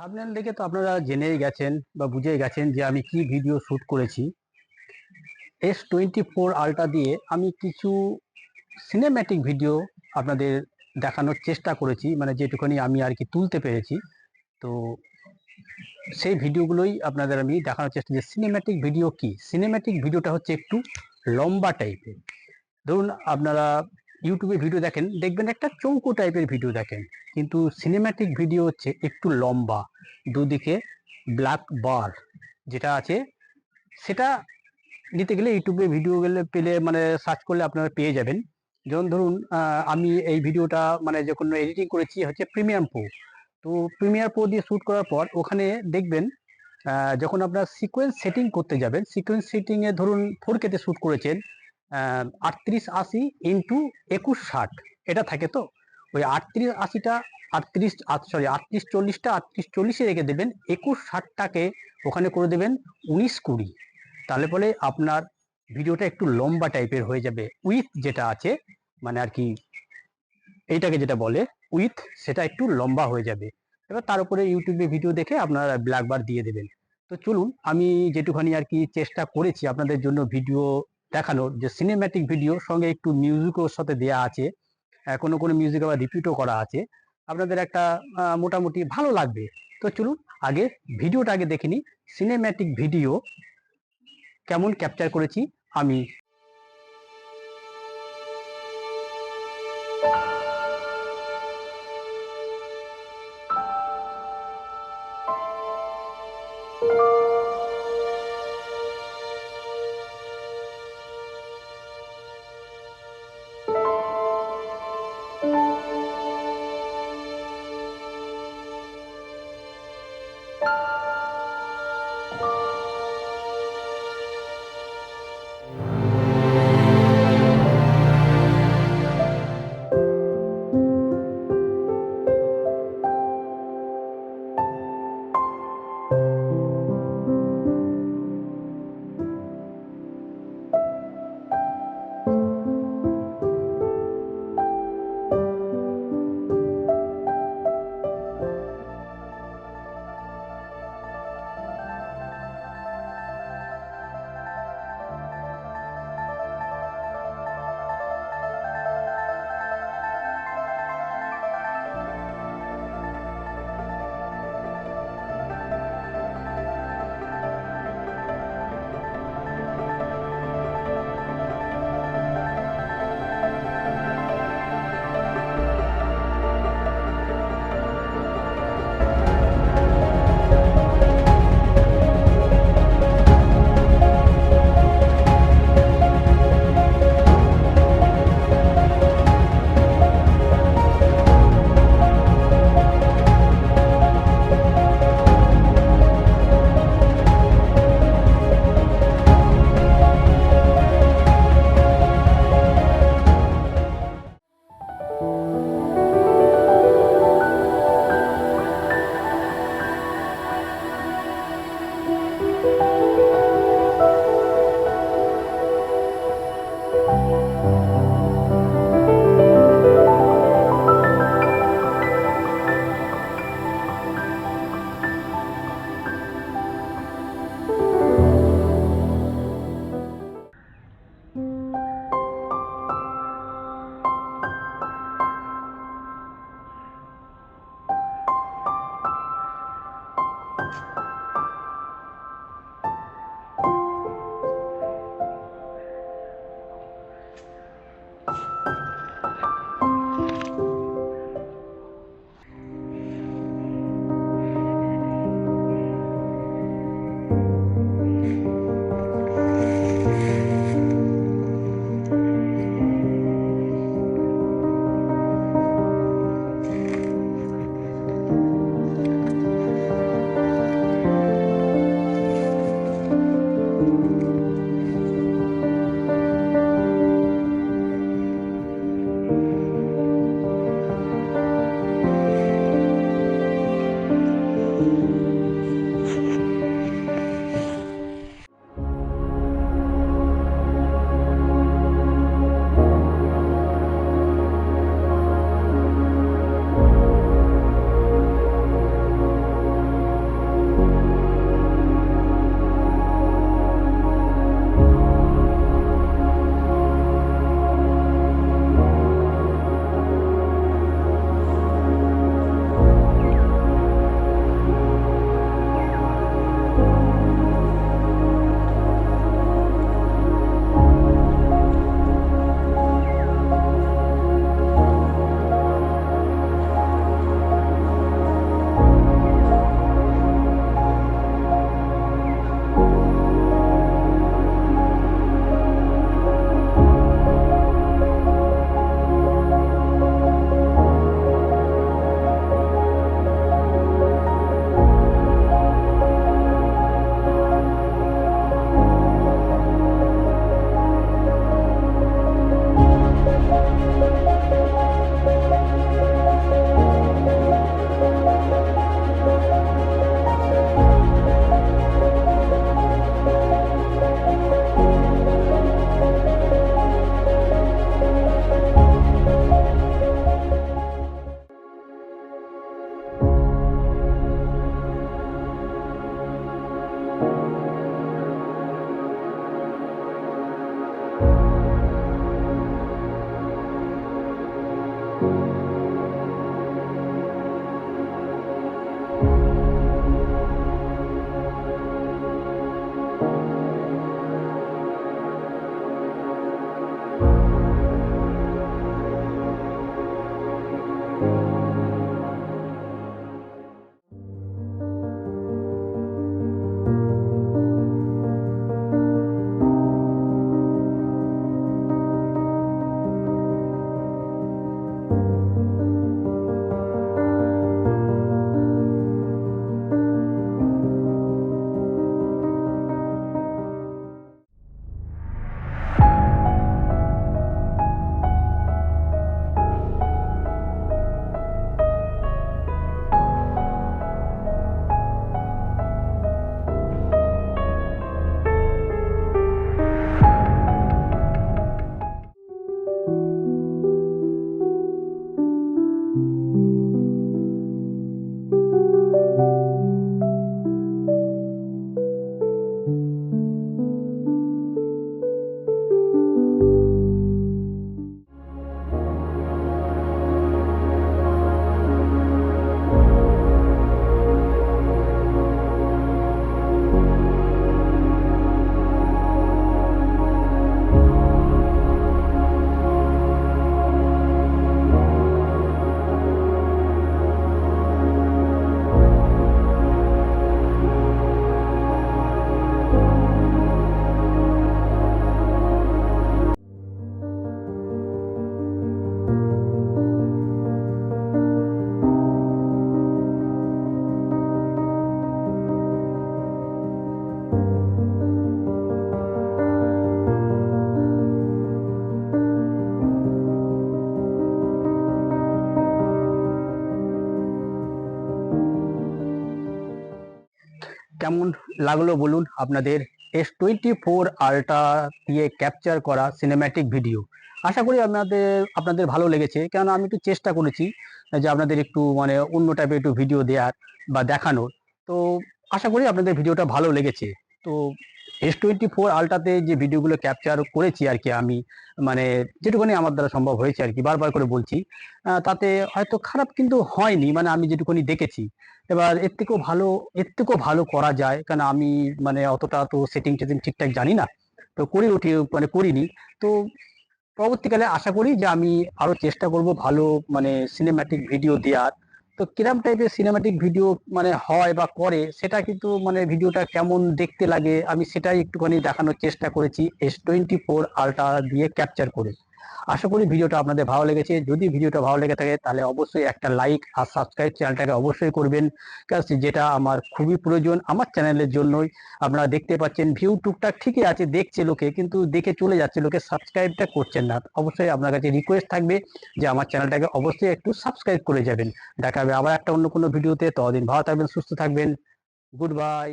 Thumbnail দেখে তো আপনারা জেনেই গেছেন বা বুঝেই গেছেন যে আমি কি ভিডিও শ্যুট করেছি। S24 আলট্রা দিয়ে আমি কিছু সিনেম্যাটিক ভিডিও আপনাদের দেখানোর চেষ্টা করেছি, মানে যেটুখানি আমি আর কি তুলতে পেরেছি। তো সেই ভিডিওগুলোই আপনাদের আমি দেখানোর চেষ্টা, যে সিনেম্যাটিক ভিডিও কি। সিনেম্যাটিক ভিডিওটা হচ্ছে একটু লম্বা টাইপের। ধরুন আপনারা ইউটিউবে ভিডিও দেখবেন একটা চৌকো টাইপের ভিডিও দেখেন, কিন্তু সিনেম্যাটিক ভিডিও হচ্ছে একটু লম্বা, দুদিকে ব্ল্যাক বার যেটা আছে সেটা নিতে গেলে ইউটিউবে ভিডিও গেলে পেলে, মানে সার্চ করলে আপনারা পেয়ে যাবেন। যেমন ধরুন আমি এই ভিডিওটা মানে যখন এডিটিং করেছি হচ্ছে প্রিমিয়াম প্রো। তো প্রিমিয়ার প্রো দিয়ে শ্যুট করার পর ওখানে দেখবেন যখন আপনার সিকোয়েন্স সেটিং করতে যাবেন, সিকোয়েন্স সেটিংয়ে ধরুন 4K তে শ্যুট করেছেন, 3880 ইন্টু 2160 এটা থাকে। তো ওই 3880টা 3840টা 3840-এ রেখে দেবেন, 2160টাকে ওখানে করে দেবেন 1920। তাহলে পরে আপনার ভিডিওটা একটু লম্বা টাইপের হয়ে যাবে। উইথ যেটা আছে মানে আর কি এইটাকে যেটা বলে উইথ, সেটা একটু লম্বা হয়ে যাবে। এবার তার উপরে ইউটিউবে ভিডিও দেখে আপনারা ব্ল্যাক বার দিয়ে দেবেন। তো চলুন আমি যেটুখানি আর কি চেষ্টা করেছি আপনাদের জন্য ভিডিও দেখানোর, যে সিনেম্যাটিক ভিডিও সঙ্গে একটু মিউজিকও সাথে দেয়া আছে, কোনো কোনো মিউজিক আবার রিপিটও করা আছে, আপনাদের একটা মোটামুটি ভালো লাগবে। তো চলুন আগে ভিডিওটা আগে দেখে নিই, সিনেম্যাটিক ভিডিও কেমন ক্যাপচার করেছি আমি। কেমন লাগলো বলুন আপনাদের S24 আল্ট্রা দিয়ে ক্যাপচার করা সিনেম্যাটিক ভিডিও। আশা করি আপনাদের ভালো লেগেছে, কেননা আমি একটু চেষ্টা করেছি যে আপনাদের একটু মানে অন্য টাইপের একটু ভিডিও দেওয়ার বা দেখানোর। তো আশা করি আপনাদের ভিডিওটা ভালো লেগেছে। তো S24 আল্ট্রাতে যে ভিডিওগুলো ক্যাপচার করেছি আর কি, আমি মানে যেটুকুনি আমার দ্বারা সম্ভব হয়েছে আর কি, বারবার করে বলছি, তাতে হয়তো খারাপ কিন্তু হয়নি, মানে আমি যেটুকুনি দেখেছি। এবার এর থেকেও ভালো করা যায়, কারণ আমি মানে অতটা তো সেটিং টেটিং ঠিকঠাক জানি না, তো করিনি। তো পরবর্তীকালে আশা করি যে আমি আরো চেষ্টা করব ভালো মানে সিনেম্যাটিক ভিডিও দেওয়ার। তো কিরম টাইপের সিনেম্যাটিক ভিডিও মানে হয় বা করে, সেটা কিন্তু মানে ভিডিওটা কেমন দেখতে লাগে আমি সেটাই একটুখানি দেখানোর চেষ্টা করেছি S24 আল্ট্রা দিয়ে ক্যাপচার করে। আশা করি ভিডিওটা আপনাদের ভালো লেগেছে। যদি ভিডিওটা ভালো লেগে থাকে তাহলে অবশ্যই একটা লাইক আর সাবস্ক্রাইব চ্যানেলটাকে অবশ্যই করবেন, কারণ যেটা আমার খুবই প্রয়োজন আমার চ্যানেলের জন্যই। আপনারা দেখতে পাচ্ছেন ভিউ টুকটাক ঠিকই আছে, দেখছে লোকে, কিন্তু দেখে চলে যাচ্ছে, লোকে সাবস্ক্রাইবটা করছেন না। অবশ্যই আপনার কাছে রিকোয়েস্ট থাকবে যে আমার চ্যানেলটাকে অবশ্যই একটু সাবস্ক্রাইব করে যাবেন। দেখা হবে আবার একটা অন্য কোনো ভিডিওতে। ততদিন ভালো থাকবেন, সুস্থ থাকবেন। Good bye.